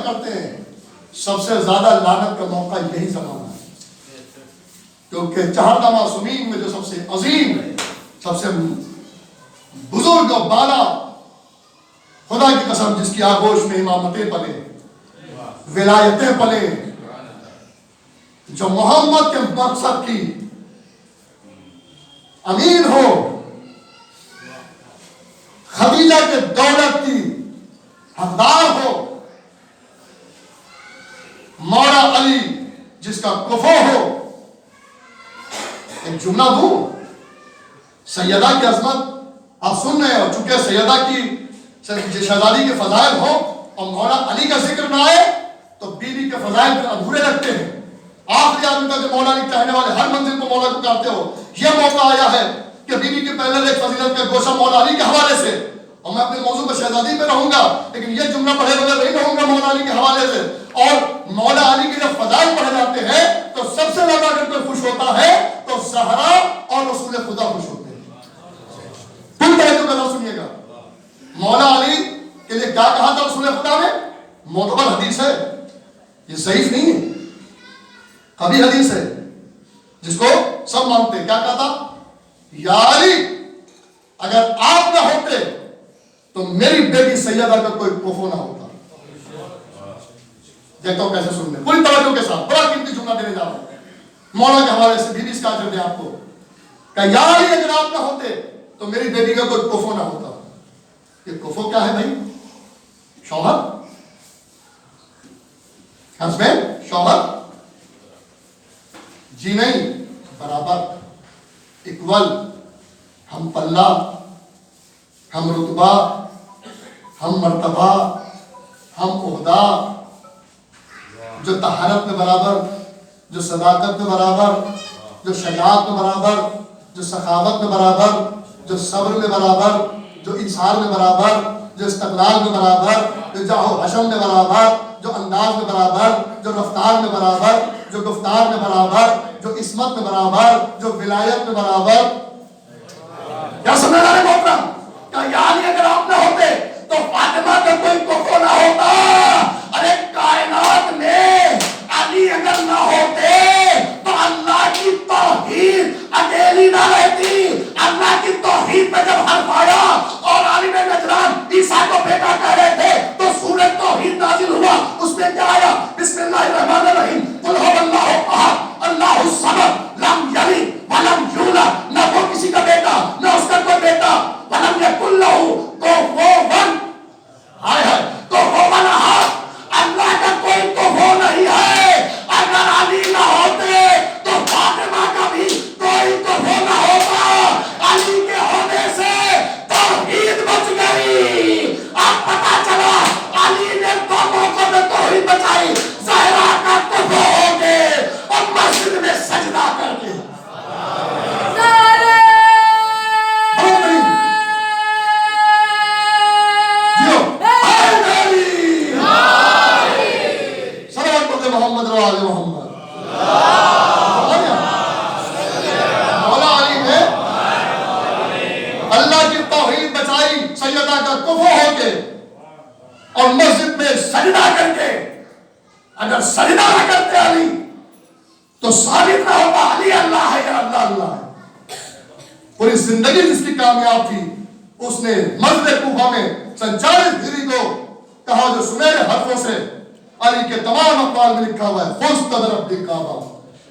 کرتے ہیں سب سے زیادہ لعنت کا موقع یہی زمانہ ہے، کیونکہ چہارہ معصومین میں جو سب سے عظیم، سب سے بزرگ و بالا، خدا کی قسم جس کی آغوش میں امامتیں پلے، ولایتیں پلے، جو محمد کے مقصد کی امین ہو، خدیجہ کے دولت کی حقدار ہو، مولا علی جس کا کفو ہو. ایک جملہ دوں، سیدہ کی عظمت آپ سن رہے ہو، چونکہ سیدہ کی شہزادی کے فضائل ہو اور مولا علی کا ذکر نہ آئے تو بیوی کے فضائل پھر ادھورے لگتے ہیں. آخری آدمی تک مولا علی چاہنے والے ہر منزل کو مولا کو کرتے ہو. یہ موقع آیا ہے کہ بیوی کے پہلے ایک فضیلت کا گوشہ مولا علی کے حوالے سے، اور میں اپنے موضوع پر شہزادی پہ رہوں گا لیکن یہ جملہ پڑھے بغیر نہیں رہوں گا مولا علی کے حوالے سے. اور مولا علی کے جب فضائل پڑھے جاتے ہیں تو سب سے زیادہ اگر کوئی خوش ہوتا ہے تو زہرا اور رسول خدا خوش ہوتے ہیں. پھر توجہ کرنا سنیے گا، مولا علی کے لیے کیا کہا تھا رسول خدا نے؟ معتبر حدیث ہے، یہ ضعیف نہیں ہے، قوی حدیث ہے جس کو سب مانتے ہیں. کیا کہا تھا؟ یا علی اگر آپ نہ ہوتے تو میری بیٹی سیدہ کا کوئی کفو نہ ہوتا. دیکھتا ہوں کیسے سننے، پوری توجہ کے ساتھ بڑا قیمتی جملہ دینے جا رہا ہوں مولا کے حوالے سے. بیوی اس کا اجر دے آپ کو کہ یا علی اگر آپ نہ ہوتے تو میری بیٹی کا کوئی کفو نہ ہوتا. یہ کفو کیا ہے بھائی؟ شوہر، ہسبینڈ، شوہر، جی نہیں، برابر، اکول، ہم پلہ، ہم رتبہ، ہم مرتبہ، ہم عہدہ، جو طہارت میں برابر، جو صداقت میں برابر، جو شجاعت میں برابر، جو سخاوت میں برابر، جو صبر میں برابر، جو انصار میں برابر، جو استقلال میں برابر، جو جاہ و حشم میں برابر، جو انداز میں برابر، جو رفتار میں برابر، جو گفتار میں برابر، جو عصمت میں برابر، جو ولایت میں برابر. کیا سمجھ رہے محترم؟ کہ یعنی اگر آپ نہ ہوتے تو فاطمہ کا کوئی کفو نہ ہوتا. ارے کائنات میں علی اگر نہ ہوتے تو اللہ کی توحید اکیلی نہ رہتی. اللہ کی توحید پہ جب حرف آیا اور عالم نجران عیسیٰ کو بیٹا کہہ رہے تھے تو سورہ توحید نازل ہوا. اس میں کیا آیا؟ بسم اللہ الرحمن الرحیم، قل هو اللہ احد اللہ الصمد لم یلد ولم یولد. نہ وہ کسی کا بیٹا نہ اس کا کوئی بیٹا. ولم یکن لہ کفوا احد، کفوا احد، اللہ کا کوئی کفو نہیں ہے. اگر علی نہ ہوتے تو فاطمہ کا بھی کوئی کفو نہ ہوتا. علی کے ہونے سے توحید بچ گئی. اب پتا چلا علی نے دو موقعوں میں توحید بچائی، زہرا کا کفو ہو کے اور مسجد میں سجدہ کر کے. محمد رو آل محمد. مولا علی نے اللہ کی توحید بچائی سیدہ کا کفو ہو کے اور مسجد میں سجدہ کر کے. اگر سجدہ نہ کرتے علی تو ثابت نہ ہوتا علی اللہ ہے یا اللہ اللہ ہے. پوری زندگی جس کی کامیاب تھی اس نے مسجد کوفہ میں 47 ہجری کو کہا جو سنہرے حرفوں سے علی کے تمام اقوال میں لکھا ہوا ہے، فزت برب کعبہ،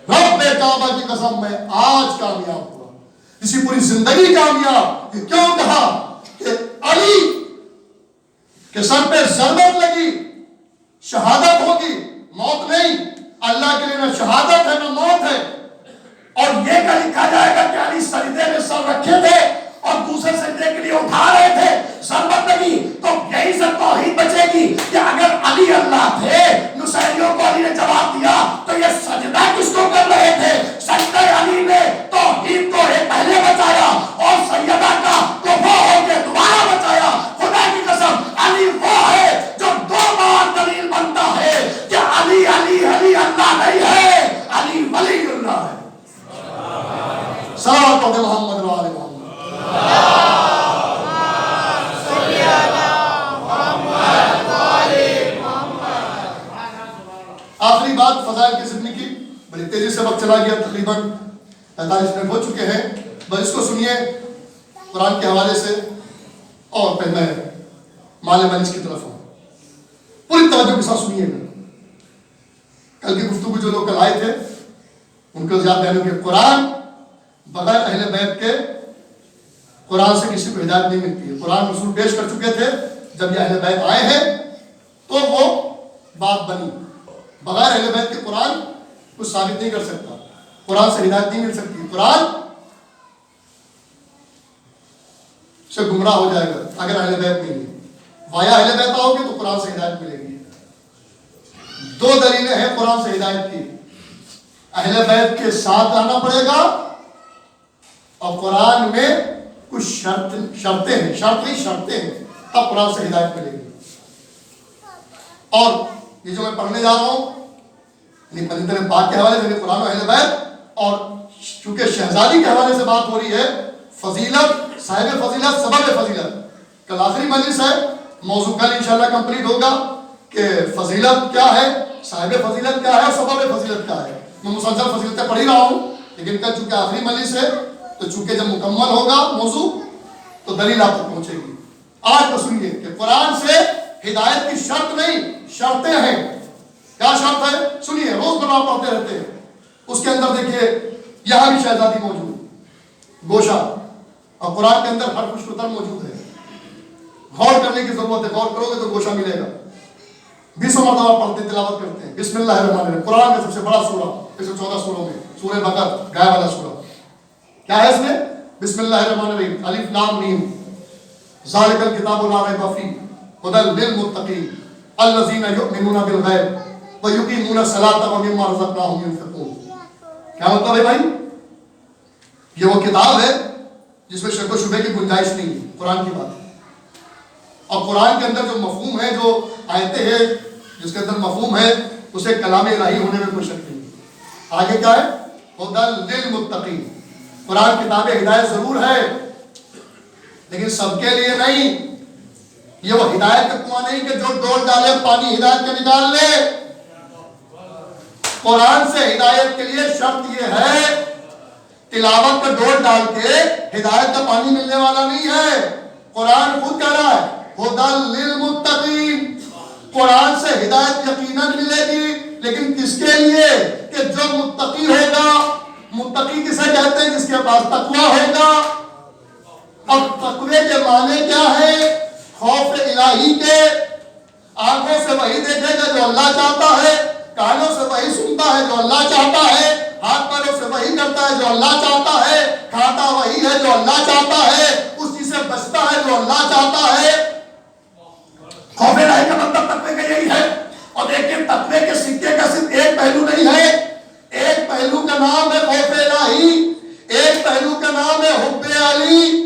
رب کعبہ کی قسم میں آج کامیاب ہوا. اسی پوری زندگی کامیاب. یہ کیوں کہا کہ علی کے سر پہ ضربت لگی، شہادت ہوگی، موت نہیں. اللہ کے لیے نہ شہادت ہے نہ موت ہے. اور یہ کہ لکھا جائے گا کہ علی سجدے میں سر رکھے تھے اور دوسرے سجدے کے لیے اٹھا رہے تھے، ضربت لگی. تو یہی سے توحید بچے گی کہ اگر علی اللہ تھے، نصیریوں کو علی نے جواب دیا تو یہ سجدہ کس کو کر رہے تھے؟ سجدہ علی نے توحید کو پہلے بچایا اور سیدہ کا کفو ہو کے دوبارہ بچایا. خدا کی قسم علی وہ ہے جو دو بار دلیل بنتا ہے کہ علی علی علی اللہ نہیں ہے، علی ولی اللہ ہے. صلوات محمد و آل محمد. تیزی سے وقت چلا گیا، تقریباً 45 منٹ ہو چکے ہیں. بس اس کو سنیے قرآن کے حوالے سے، اور پھر میں مال مجلس کی طرف ہوں. پوری توجہ کے ساتھ سنیے گا. کل کی گفتگو جو لوگ کل آئے تھے ان کو یاد رہنے کہ قرآن بغیر اہل بیت کے قرآن سے کسی کو ہدایت نہیں ملتی ہے. قرآن رسول پیش کر چکے تھے، جب یہ اہل بیت آئے ہیں تو وہ بات بنی. بغیر اہل بیت کے قرآن کچھ ثابت نہیں کر سکتا، قرآن سے ہدایت نہیں مل سکتی. قرآن سے گمراہ ہو جائے گا اگر اہل بیت نہیں ہے. وایا اہل بیت آؤ گے تو قرآن سے ہدایت ملے گی. دو دلیلیں ہیں قرآن سے ہدایت کی. اہل بیت کے ساتھ آنا پڑے گا، اور قرآن میں کچھ شرطیں ہیں تب قرآن سے ہدایت ملے گی. اور یہ جو میں پڑھنے جا رہا ہوں مدینہ پاک کے حوالے سے، قرآن و اہل بیت، اور چونکہ شہزادی کے حوالے سے بات ہو رہی ہے، فضیلت، صاحب فضیلت، سبب فضیلت. کل آخری مجلس ہے، موضوع کل انشاءاللہ کمپلیٹ ہوگا کہ فضیلت کیا ہے، صاحب فضیلت کیا ہے، اور سبب فضیلت کیا ہے. میں مسلسل فضیلتیں پڑھ ہی رہا ہوں، لیکن کل چونکہ آخری مجلس ہے تو چونکہ جب مکمل ہوگا موضوع تو دلیل آپ تک پہنچے گی. آج تو سنیے کہ قرآن سے ہدایت کی شرط نہیں، شرطیں ہیں. کیا شرط ہے؟ سنیے، روز مرہ پڑھتے رہتے ہیں. اس کے اندر دیکھیے یہاں بھی شہزادی موجود، گوشہ، اور قرآن کے اندر ہر خوش قطر موجود ہے. غور کرنے کی ضرورت ہے، غور کرو گے تو گوشہ ملے گا. 20 مرتبہ پڑھتے ہیں، تلاوت کرتے ہیں. بسم اللہ الرحمن الرحیم، قرآن کا سب سے بڑا سورہ، 114 سوروں میں سورہ بقرہ، گائے والا سورہ. کیا ہے اس میں؟ بسم اللہ الرحمن الرحیم، الف لام میم، ذالک الکتاب لا ریب فیہ ھدی للمتقین الذین یؤمنون بالغیب ویقیمون الصلاۃ ومما رزقناہم ینفقون. کیا مطلب ہے بھائی؟ یہ وہ کتاب ہے جس میں شک و شبہ کی گنجائش نہیں ہے، قرآن کی بات ہے. اور قرآن کے اندر جو مفہوم ہے، جو آیتیں ہیں جس کے اندر مفہوم ہے، اسے کلام الہی ہونے میں کوئی شک نہیں. آگے کیا ہے؟ ھدی للمتقین. قرآن کتاب ہدایت ضرور ہے لیکن سب کے لیے نہیں. یہ وہ ہدایت کا کنواں نہیں کہ جو ڈول ڈالے پانی ہدایت کا نکال لے. قرآن سے ہدایت کے لیے شرط یہ ہے، تلاوت کا ڈول ڈال کے ہدایت کا پانی ملنے والا نہیں ہے. قرآن خود کہہ رہا ہے ھدی للمتقین. قرآن سے ہدایت یقیناً ملے گی، لیکن کس کے لیے؟ کہ جو متقی ہوگا. متقی کسے کہتے ہیں؟ جس کے پاس تقویٰ ہوگا. اور تقوی کے معنی کیا ہے؟ خوف الہی کے. آنکھوں سے وہی دیکھے گا جو اللہ چاہتا ہے، کانوں سے وہی سنتا ہے جو اللہ چاہتا ہے، ہاتھ پیروں سے وہی کرتا ہے جو اللہ چاہتا ہے، کھاتا وہی ہے جو اللہ چاہتا ہے، اس چیز سے بچتا ہے جو اللہ چاہتا ہے. خوف الہی کا مطلب تقوی کا یہی ہے. اور دیکھیں تقوی کے سکے کا صرف ایک پہلو نہیں ہے. ایک پہلو کا نام ہے خوف الہی، ایک پہلو کا نام ہے حب علی.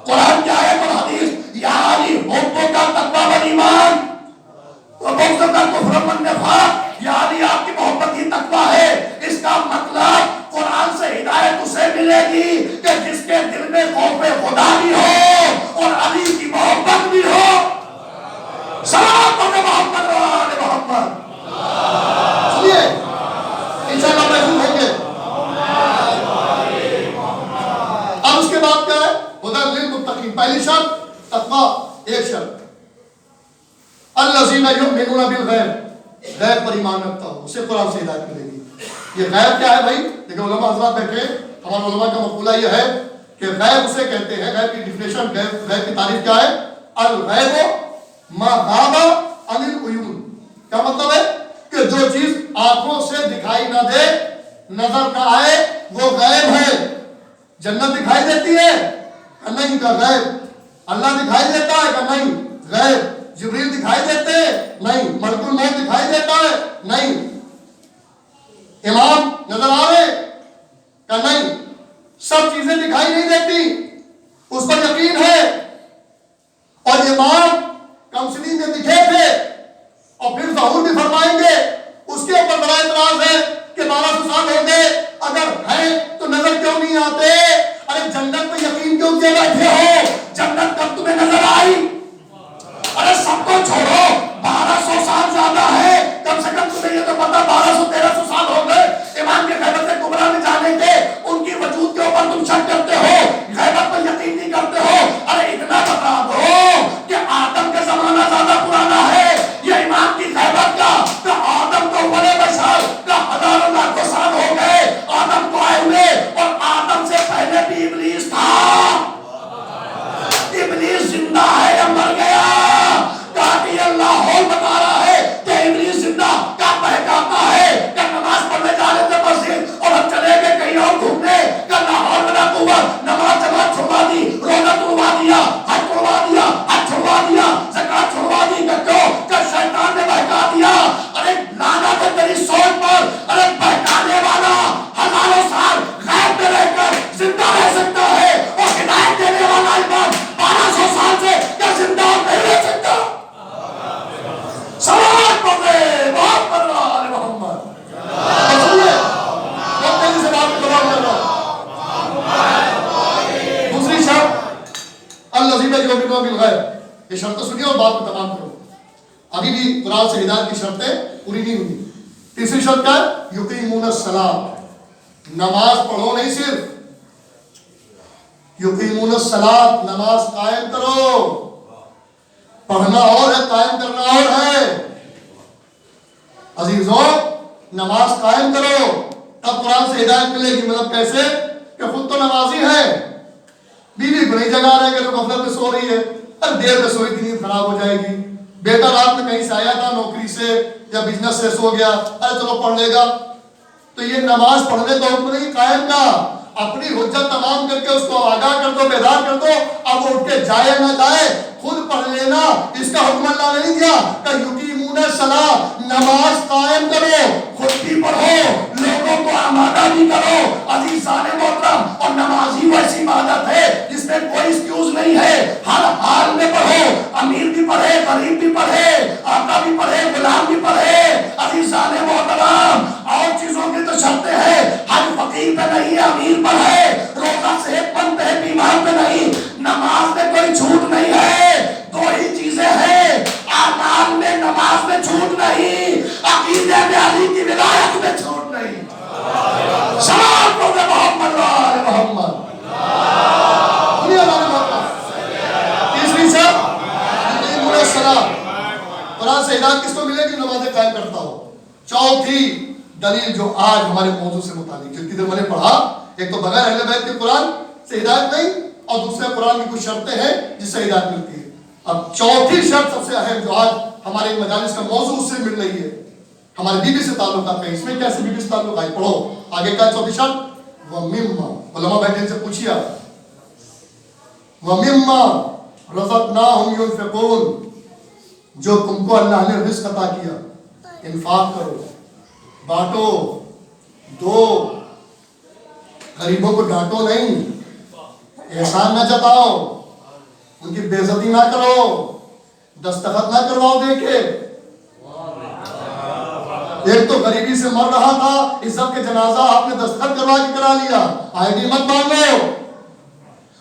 قرآن کیا ہے؟ قرآن حدیث، یا علی حب کا تقوی والایمان وبغض کا کفر والنفاق. یا علی آپ کی محبت ہی تقوی ہے. اس کا مطلب قرآن سے ہدایت اسے ملے گی کہ جس کے دل میں خوف خدا بھی ہو اور علی کی محبت بھی ہو. سلام پڑھے محمد و آل محمد. سنیے انشاءاللہ محفوظ ہوں گے. اب اس کے بعد کیا ہے؟ ھدی للمتقین. پہلی شرط تقویٰ، ایک شرط الذین یؤمنون بالغیب، غیب پر ایمان رکھتا ہو، اسے قرآن سے ہدایت ملے گی. یہ غیب کیا ہے بھائی؟ دیکھیں علماء حضرات بیٹھے، ہمارے علماء کا مقولہ یہ ہے کہ غیب اسے کہتے ہیں، غیب کی ڈیفینیشن، غیب کی تعریف کیا ہے؟ الغیب ما غاب عن العیون. کیا مطلب ہے؟ کہ جو چیز آنکھوں سے دکھائی نہ دے، نظر نہ آئے، وہ غیب ہے. جنت دکھائی دیتی ہے کہ نہیں؟ کا غیب. اللہ دکھائی دیتا ہے کہ نہیں؟ غیب. جبریل دکھائی دیتے ہیں؟ نہیں. ملک الموت دکھائی دیتا ہے؟ نہیں. امام نظر آوے کہ نہیں؟ سب چیزیں دکھائی نہیں دیتی، اس پر یقین ہے. اور امام کمسنی میں دکھے تھے اور پھر ظہور بھی فرمائیں گے، اس کے اوپر بڑا اعتراض ہے کہ 1200 سال ہو گئے، اگر ہے تو نظر کیوں نہیں آتے؟ ارے جنت میں یقین کیوں کیے بیٹھے ہو؟ جنت کب تمہیں نظر آئی؟ ارے سب کو چھوڑو، 1200 سال زیادہ ہے، کم سے کم تمہیں یہ تو پتا 1200-1300 سال ہو گئے. امام یؤمنون بالغیب، یہ شرطیں سنیے اور بات کو تمام کرو. ابھی بھی قرآن سے ہدایت کی شرطیں پوری نہیں ہوئی. تیسری شرط کیا ہے؟ یقیمون الصلاۃ، نماز پڑھو نہیں صرف، یقیمون الصلاۃ، نماز قائم کرو. پڑھنا اور ہے، قائم کرنا اور ہے. عزیزوں نماز قائم کرو تب قرآن سے ہدایت ملے گی. مطلب کیسے کہ خود تو نمازی ہے، بیوی کو نہیں جگا رہے کہ جو غفلت میں سو رہی ہے، ارے دیر میں سوئی تھی نیند خراب ہو جائے گی. بیٹا رات میں کہیں سے آیا تھا نوکری سے یا بزنس سے، سو گیا، ارے چلو پڑھ لے گا. تو یہ نماز پڑھنے کا حکم نہیں قائم کا، اپنی حجت تمام کر کے اس کو آگاہ کر دو، بیدار کر دو. اب وہ اٹھ کے جائے نہ جائے خود پڑھ لینا، اس کا حکم اللہ نے نہیں دیا کہ یقیمون الصلاۃ، نماز قائم کرو، خود بھی پڑھو، لوگوں کو آمادہ بھی کرو. عزیزان محترم، اور نمازی ویسی عبادت ہے جس میں کوئی ایکسکیوز نہیں ہے، ہر حال میں پڑھو. امیر بھی پڑھے، غریب بھی پڑھے، آقا بھی پڑھے، غلام بھی پڑھے. عزیزان محترم اور چیزوں کی تو شرطیں ہیں، ہر فقیر پہ نہیں، امیر پر ہے، روزہ صحت مند پہ، بیمار پہ نہیں. نماز میں کوئی چھوٹ نہیں ہے. دو ہی چیزیں ہیں، اعمال میں نماز میں چھوٹ نہیں، عقیدے میں علی کی ولایت میں چھوٹ نہیں. سلام کو محمد وآل محمد. تیسری شرط یقیمون الصلاۃ، قرآن سے ہدایت کس کو ملے گی؟ نمازیں قائم کرتا ہو. چوتھی دلیل جو آج ہمارے موضوع سے متعلق جتنی دیر میں نے پڑھا، ایک تو بغیر اہل بیت کے قرآن سے ہدایت نہیں، اور دوسرے قرآن کی کچھ شرطیں ہیں جس سے ہدایت ملتی ہے. اب چوتھی شرط سب سے اہم جو آج ہمارے مجالس کا موضوع اس سے مل رہی ہے، ہمارے بیوی سے تعلقات ہیں. اس میں کیسے بیوی سے تعلق آئے؟ پڑھو آگے کا چوتھی شرط، وَمِمَّا، علماء بیٹھے سے پوچھیا، وَمِمَّا رَزَقْنَاهُمْ يُنْفِقُونَ، جو تم کو اللہ نے رزق عطا کیا انفاق کرو، بانٹو، دو. غریبوں کو ڈانٹو نہیں، احسان نہ جتاؤ، ان کی بے عزتی نہ کرو، دستخط نہ کرواؤ دیکھے. ایک تو غریبی سے مر رہا تھا، عزت کے جنازہ آپ نے دستخط کروا کے کرا لیا، آئی ڈی مت مانگو.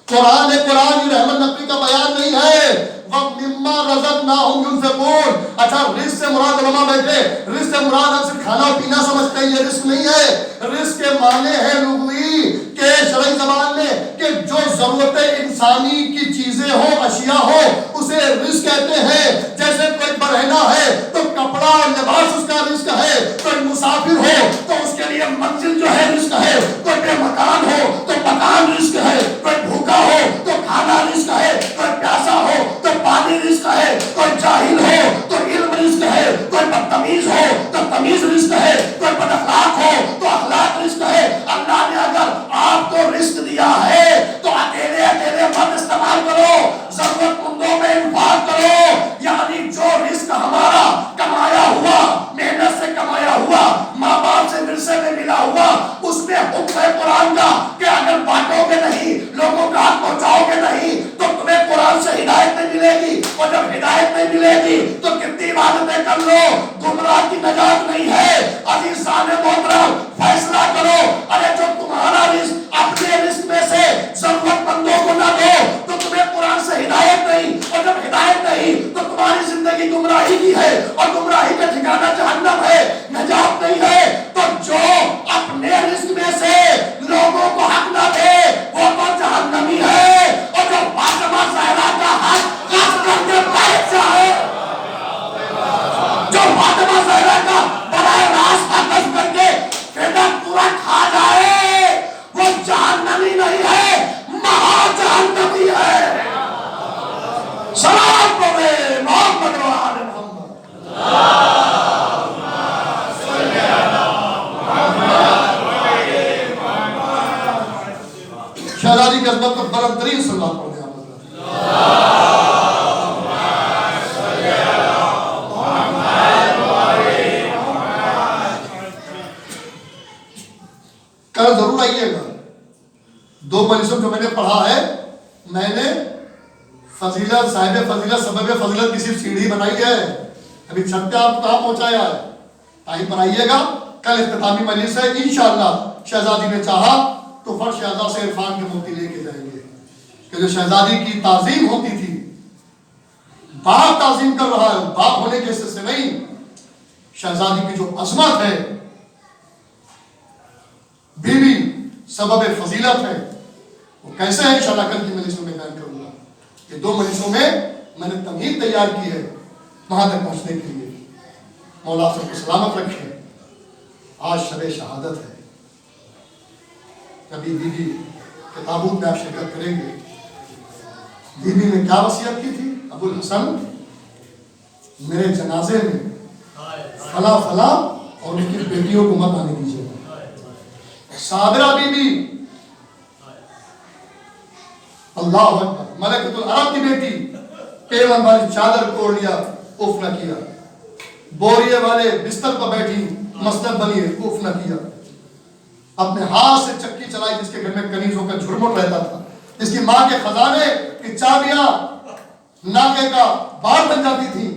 قرآن کی رحمت نقوی کا بیان نہیں ہے. وَمِمَّا رَزَقْنَاهُمْ يُنْفِقُونَ. اچھا رزق سے مراد، علماء بیٹھے، رزق سے مراد ہم صرف کھانا اور پینا سمجھتے ہیں، یہ رزق نہیں ہے. رزق کے معنی ہے لغوی کہ شرعی زبان میں کہ جو ضرورت انسانی کی چیزیں ہوں، اشیاء ہو، اسے رزق کہتے ہیں. جیسے کوئی برہنہ ہے تو کپڑا اور لباس اس کا رزق ہے، کوئی مسافر ہو تو اس کے لیے منزل جو ہے رزق ہے، کوئی بے مکان ہو تو مکان رزق ہے، کوئی بھوکا ہو تو کھانا رزق ہے، کوئی پیاسا ہو تو پانی رزق ہے، کوئی جاہل ہو تو علم رزق ہے، کوئی بدتمیز ہو تو تمیز رزق ہے، کوئی بد اخلاق ہو تو اخلاق رزق ہے. اللہ نے اگر آپ کو رزق دیا ہے تو اکیلے اکیلے مت استعمال کرو، ضرورت مندوں میں انفاق کرو. یعنی جو رزق ہمارا کمایا ہوا، محنت سے کمایا ہوا، ماں باپ سے ورثے میں ملا ہوا، اس میں حکم ہے قرآن کا کہ اگر بانٹو گے نہیں، لوگوں کا حق پہنچاؤ گے نہیں تو تمہیں قرآن سے ہدایت نہیں ملے گی. اور جب ہدایت نہیں ملے گی تو کتنی عبادتیں کر لو، گمراہ کی نجات نہیں ہے. عزیزان محترم فیصلہ کرو، ارے جو تمہارا رزق اپنے رزق میں سے ضرورت مندوں کو نہ دو تو تمہیں قرآن سے ہدایت نہیں، اور جب ہدایت نہیں تو تمہاری زندگی گمراہی کی ہے، اور گمراہی کا ٹھکانہ جہنم ہے، نجات نہیں ہے. تو جو اپنے رزق میں سے لوگوں کو حق نہ دے وہ تو جہنمی ہے، اور جو فاطمہ زہرا کا حق قصد کر کے بیٹھ جائے، جو فاطمہ زہرا کا براہ راست حق قصد کر کے پیدا پورا کھا جائے، وہ جہنمی نہیں ہے، مہا جہنمی ہے. سلام پڑھے محمد وآل محمد. شہزادی کی عظمت کو بلند ترین صلوات پڑھیں آپ حضرات. کل ضرور آئیے گا. دو مجلسوں جو میں نے پڑھا ہے، میں نے فضیلت، صاحب فضیلت، سبب فضیلت کی صرف سیڑھی بنائی ہے، ابھی چھت پہ آپ کو کہاں پہنچایا ہے. ٹائم پر آئیے گا، کل اختتامی مجلس ہے انشاءاللہ. شہزادی نے چاہا تو فرش شہزاد سے عرفان کے موتی لے کے جائیں گے کہ جو شہزادی کی تعظیم ہوتی تھی باپ تعظیم کر رہا ہے، باپ ہونے کے حصے سے نہیں. شہزادی کی جو عظمت ہے، بیوی سبب فضیلت ہے، وہ کیسے ہے انشاءاللہ کل کی مجلسوں میں بیان کروں گا. یہ 2 مجلسوں میں میں نے تمہید تیار کی ہے وہاں تک پہنچنے کے لیے. مولا سب کو سلامت رکھے. آج شب شہادت ہے. کبھی بیوی کے تابوت میں آپ شرکت کریں گے. بیوی نے کیا وصیت کی تھی؟ ابو الحسن میرے جنازے میں فلاں فلاں اور ان کی بیٹیوں کو مت آنے دیجیے. صابرہ بی بی اللہ اکبر، ملکۃ العرب کی بیٹی، پیون والی چادر کو اوڑھ لیا، اف نہ کیا. بوریے والے بستر پر بیٹھی، مسند بنی، اف نہ کیا. اپنے ہاتھ سے چکی چلائی، جس کے گھر میں کنیزوں کا جھرمٹ رہتا تھا، جس کی ماں کے خزانے کی چابیاں ناکے کا بار بن جاتی تھی.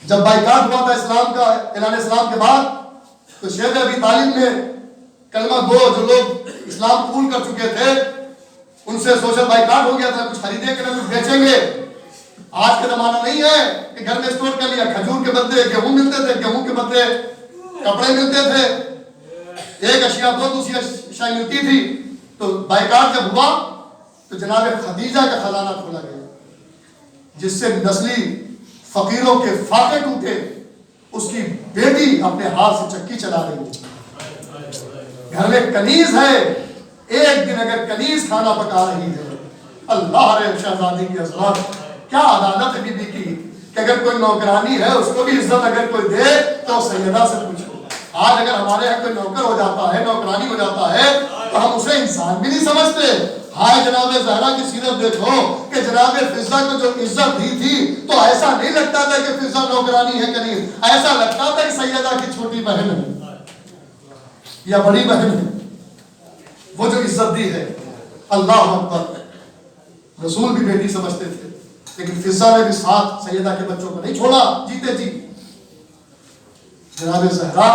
جب بائیکاٹ ہوا تھا اسلام کا، اعلان اسلام کے بعد، تو شیخ ابی طالب نے کلمہ گو جو لوگ اسلام قبول کر چکے تھے ان سے سوشل بائیکاٹ ہو گیا تھا. کچھ خریدیں گے نہ کچھ بیچیں گے. آج کا زمانہ نہیں ہے کہ گھر میں اسٹور کر لیا. کھجور کے بدلے گیہوں ملتے تھے، گیہوں کے بدلے کپڑے ملتے تھے. ایک اشیاء دو دوسری اشیاء ملتی تھی. تو بائیکاٹ جب ہوا تو جناب خدیجہ کا خزانہ کھولا گیا، جس سے نسلی فقیروں کے فاقے ٹوٹے. اس کی بیٹی اپنے ہاتھ سے چکی چلا رہی ہے. گھر میں کنیز ہے، ایک دن اگر کنیز کھانا پکا رہی ہے، اللہ رے شہزادی کی عظمت، کیا عدالت ہے بی بی کی کہ اگر کوئی نوکرانی ہے اس کو بھی عزت اگر کوئی دے تو سیدہ سے پوچھو. آج اگر ہمارے یہاں کوئی نوکر ہو جاتا ہے، نوکرانی ہو جاتا ہے، تو ہم اسے انسان بھی نہیں سمجھتے. ہائے جناب زہرا کی سیرت دیکھو کہ جناب فضہ کو جو عزت دی تھی تو ایسا نہیں لگتا تھا کہ فضہ نوکرانی ہے کنیز، ایسا لگتا تھا کہ سیدہ کی چھوٹی بہن ہے یا بڑی بہن ہے. وہ جو عزت دی ہے، اللہ اکبر. رسول بھی بیٹی سمجھتے تھے، لیکن فضہ نے بھی ساتھ سیدہ کے بچوں کو نہیں چھوڑا جیتے جی. جناب زہرا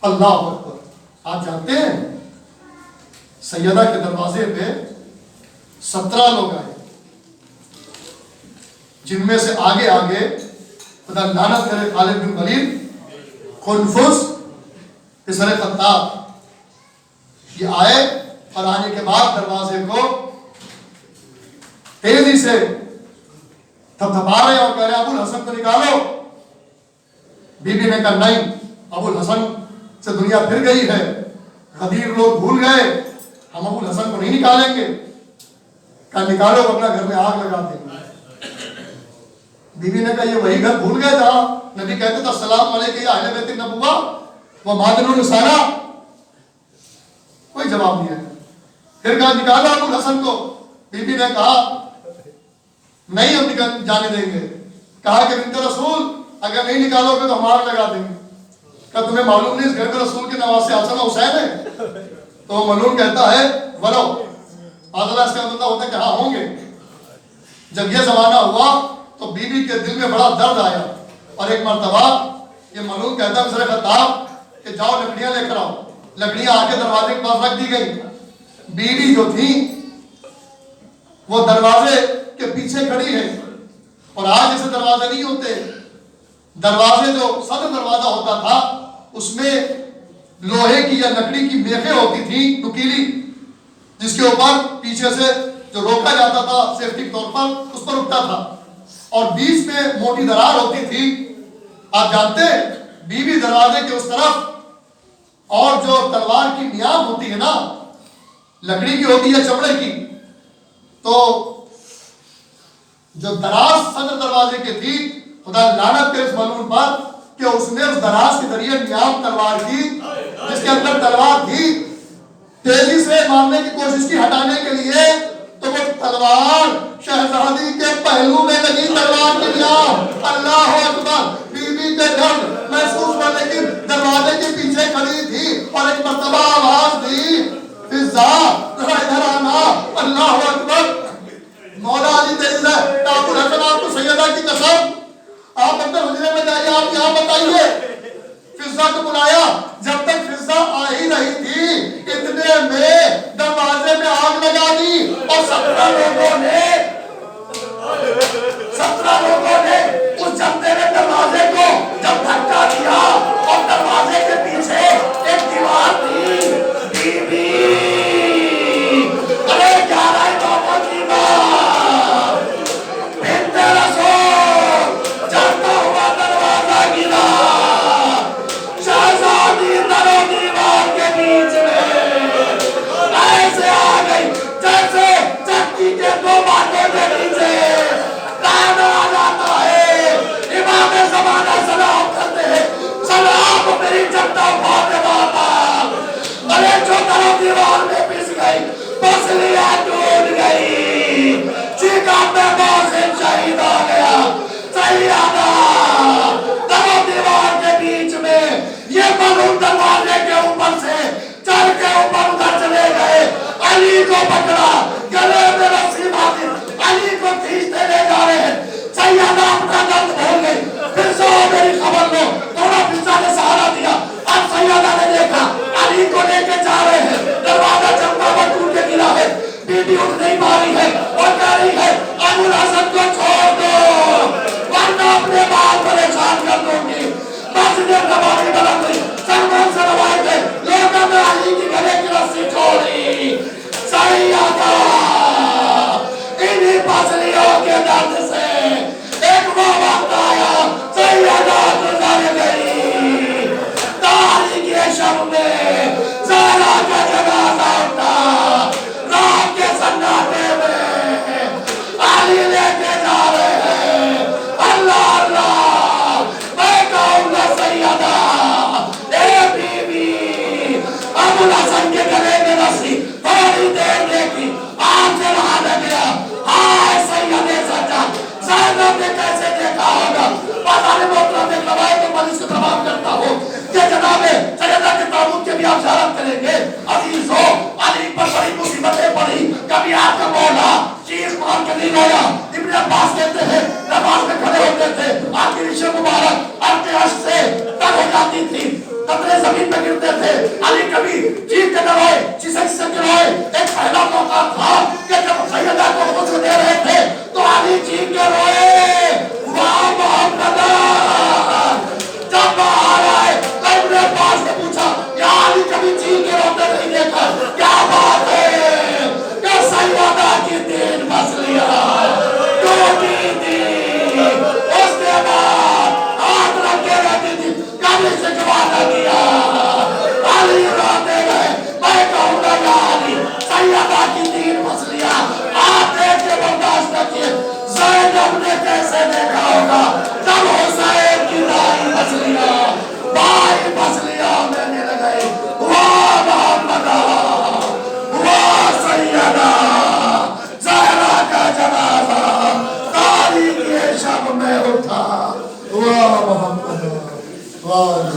اللہ اکبر. آپ جانتے ہیں سیدہ کے دروازے پہ 17 لوگ آئے، جن میں سے آگے آگے خدا لعنت کرے خالد بن ولید، خنفس، پسر خطاب، یہ آئے اور آنے کے بعد دروازے کو تیزی سے تھپتھپا رہے اور کہہ رہے ابو الحسن کو نکالو. بی بی نے کہا نہیں، ابو الحسن سے دنیا پھر گئی ہے، غدیر لوگ بھول گئے، ہم ابو الحسن کو نہیں نکالیں گے. کہا نکالو ورنہ گھر میں آگ لگا دیں گے. بی بی نے کہا یہ وہی گھر بھول گئے جہاں نبی کہتے تھے السلام علیکم یا اہل بیت النبوہ و مادر الرسالہ. کوئی جواب نہیں ہے. پھر کہا نکالو ابو الحسن کو. بی بی نے کہا نہیں ہم جانے دیں گے. کہا کہ بنت رسول اگر نہیں نکالو گے تو ہم آگ لگا دیں گے. کہا تمہیں معلوم نہیں اس گھر میں رسول کے نواسے حسن حسین ہے؟ تو ملعون کہتا ہے ولو آدھلا اس کا مطلب ہوتا ہے کہ ہاں ہوں گے. جب یہ زمانہ ہوا تو بی بی کے دل میں بڑا درد آیا اور ایک مرتبہ یہ ملعون کہتا ہے بسر خطاب کہ جاؤ لکڑیاں لے کر آؤ. لکڑیاں آ کے دروازے کے پاس رکھ دی گئی. بیوی جو تھی وہ دروازے کے پیچھے کھڑی ہے. اور آج جیسے دروازے نہیں ہوتے، دروازے جو صدر دروازہ ہوتا تھا اس میں لوہے کی یا لکڑی کی میخیں ہوتی تھی نکیلی، جس کے اوپر پیچھے سے جو روکا جاتا تھا سیفٹی کے طور پر، اس پر رکتا تھا اور بیچ میں موٹی درار ہوتی تھی. آپ جانتے ہیں بیوی دروازے کے اس طرف، اور جو تلوار کی نیاب ہوتی ہے نا لکڑی کی ہوتی ہے چمڑے کی، تو جو دراز صدر دروازے کے تھی خدا لعنت کے اس ملعون پر کہ اس نے اس دراز کے ذریعے نیاب تلوار کی جس کے اندر تلوار تھی تیزی سے مارنے کی کوشش کی ہٹانے کے لیے، تو وہ تلوار شہزادی کے پہلو میں لگی تلوار کی نیاب. اللہ اکبر. بی بی کے درد محسوس ہوا لیکن دروازے کے پیچھے کھڑی تھی اور ایک مرتبہ آواز دی فضا ذرا ادھر آنا. اللہ اکبر. مولا علی تیز ہے ابو الحسن آپ کو سیدہ کی قسم آپ اندر حجرے میں جائیے، آپ یہاں بتائیے. فضا کو بلایا. جب تک فضا آ ہی رہی تھی اتنے میں دروازے میں آگ لگا دی اور 17 لوگوں نے کو پکڑا گلے میں رسی باندھی علی کو کھینچتے لے جا رہے ہیں سیدہ اپنا درد بھول گئی پھر سے میری خبر لو تھوڑا پھر نے سہارا دیا اب سیدہ نے دیکھا علی کو لے کے جا رہے ہیں دروازہ چمکا ہوا ٹوٹ کے گرا ہے بی بی اٹھ نہیں پا رہی ہے اور کہہ رہی ہے ابو الحسن کو چھوڑ دو ورنہ اپنے بال پریشان کر دوں گی مسجد نبوی بلند ہوئی سلمان سے روایت ہے لوگوں نے علی کی گلے کی رسی چھوڑی سیدہ انہی پسلیوں کے درد سے ایک وہ وقت آیا سیدہ گزر گئی تاریخ شب میں زہرا کا جنازہ اٹھا رات کے سناٹے میں علی لے کے جا رہے ہیں اللہ اللہ میں کہوں گا سیدہ اے بی بی ابو الحسن کے گلے میں رسی تھوڑی دیر دیکھی آپ سے رہا نہ گیا ہائے سیدے سجاد زینب نے کیسے دیکھا ہوگا پتہ نہیں محترم ایک روایت پر اس کو تمام کرتا ہوں کہ جناب سیدہ کے تابوت کے بھی آپ زیارت کریں گے عزیزو علی پر بڑی مصیبتیں پڑی کبھی آپ کا مولا چیز مار کے نہیں رویا ابن عباس کہتے ہیں نماز میں کھڑے ہوتے تھے آپ کی ریش مبارک ارتے عشق سے تر ہو جاتی تھی قطرے زمین پہ گرتے تھے علی کبھی چیخ کے نہ روئے چیسے کے روئے ایک پہلا موقع تھا کہ جب سیدہ کو غسل دے رہے تھے تو علی چیخ کے روئے واہ محمد جب باہر آئے ابن عباس نے پوچھا یا علی کبھی چیخ کے روتے نہیں دیکھا کیا بات ہے کہ سیدہ کی تین مچھلیاں ٹوٹی تھی اس کے بعد ہاتھ رکھے رہتی تھی کبھی سے جواب نہ دیا علی روتے گئے میں کہوں گا یا علی سیدہ کی تین مچھلیاں آپ دیکھ کے برداشت نہ کیے زینب نے کیسے دیکھا ہوگا جب حسین کی دائی مچھلیاں بائی مچھلیاں میں لگئی واہ محمد واہ سیدہ زہرا کا جنازہ تاریخ شب میں اٹھا واہ محمد واہ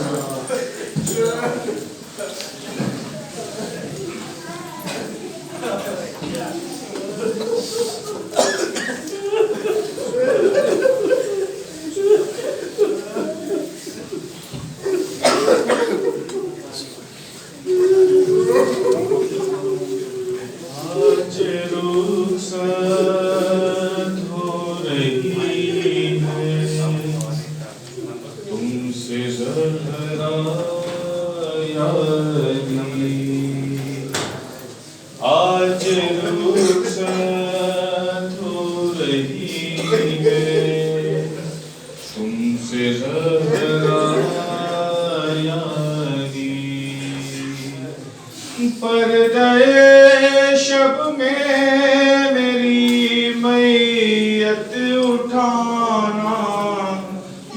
پردے شب میں میری میت اٹھانا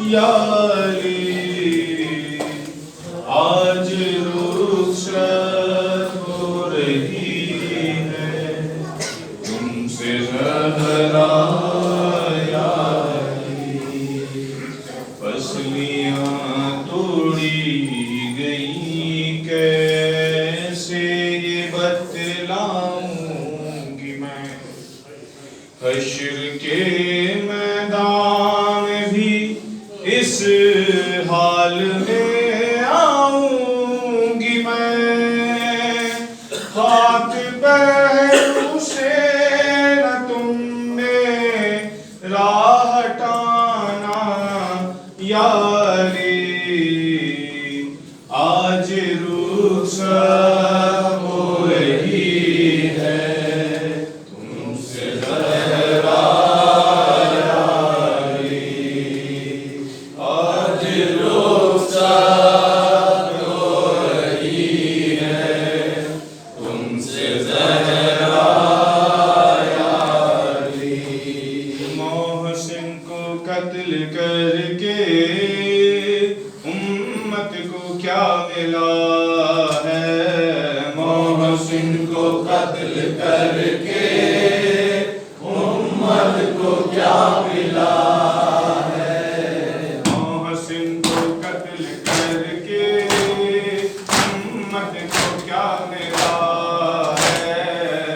یا علی آج رخصت ہو رہی ہے تم سے زہرا یا علی پسلیاں توڑی گئی کیسے یہ بتلاؤں گی میں حشر کے میدان بھی اس حال میں آؤں گی میں ہاتھ پہلو سے نہ تم نے راہ ہٹانا یا علی آج رخصت ہو رہی ہے تم سے زہرا یا علی آج رخصت ہو رہی ہے تم سے زہرا یا علی محسن کو قتل کر کے امت کو کیا ملا ہے محسن کو قتل کر کے امت کو کیا ملا ہے محسن کو قتل کر کے امت کو کیا ملا ہے